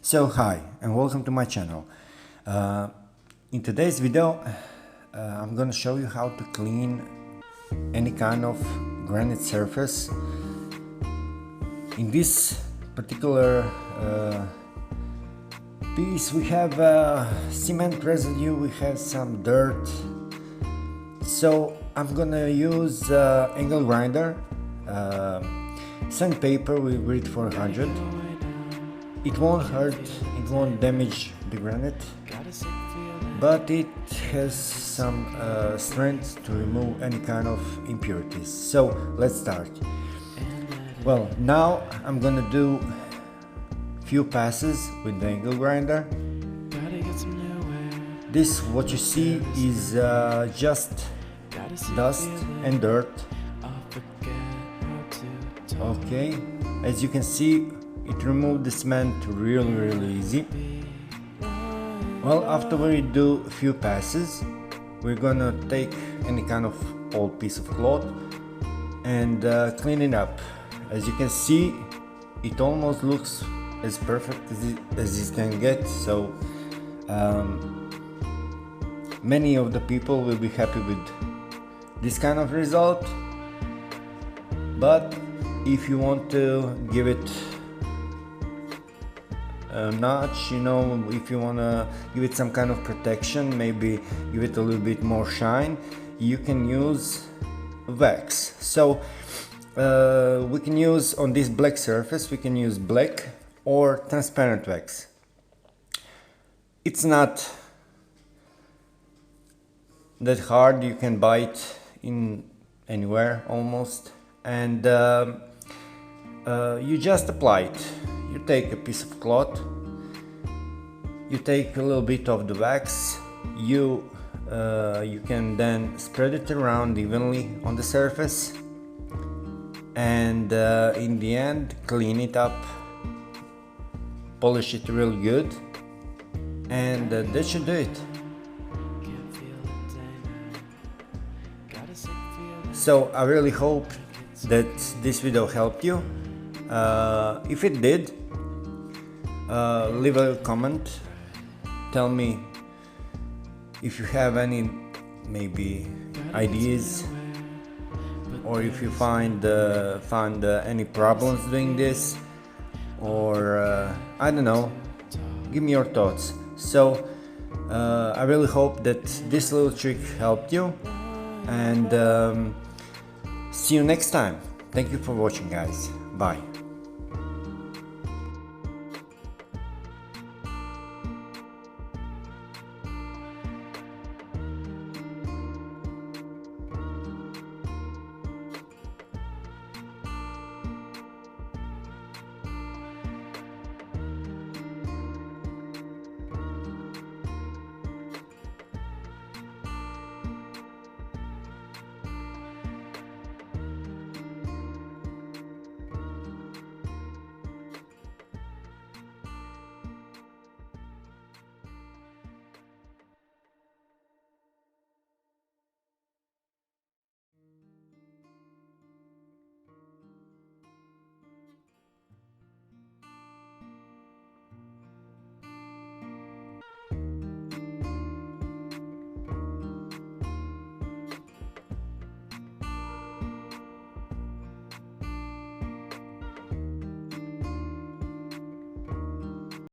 So hi and welcome to my channel. In today's video I'm gonna show you how to clean any kind of granite surface. In this particular piece we have cement residue, we have some dirt, so I'm gonna use angle grinder, sandpaper with grit 400. It won't hurt, it won't damage the granite, but it has some strength to remove any kind of impurities. So let's start. Well, now I'm gonna do few passes with the angle grinder. This, what you see, is just dust and dirt. Okay, as you can see, it removed the cement really easy. Well, after we do a few passes, we're gonna take any kind of old piece of cloth and clean it up. As you can see, it almost looks as perfect as it can get, so many of the people will be happy with this kind of result. But if you want to give it a notch, you know, if you want to give it some kind of protection, maybe give it a little bit more shine, you can use wax. So we can use, on this black surface, we can use black or transparent wax. It's not that hard, you can buy it in anywhere almost, and you just apply it. You take a piece of cloth, you take a little bit of the wax, you can then spread it around evenly on the surface, and in the end clean it up, polish it real good, and that should do it. So I really hope that this video helped you. If it did, leave a comment, tell me if you have any maybe ideas, or if you find any problems doing this, or I don't know, give me your thoughts. So I really hope that this little trick helped you, and see you next time. Thank you for watching, guys. Bye.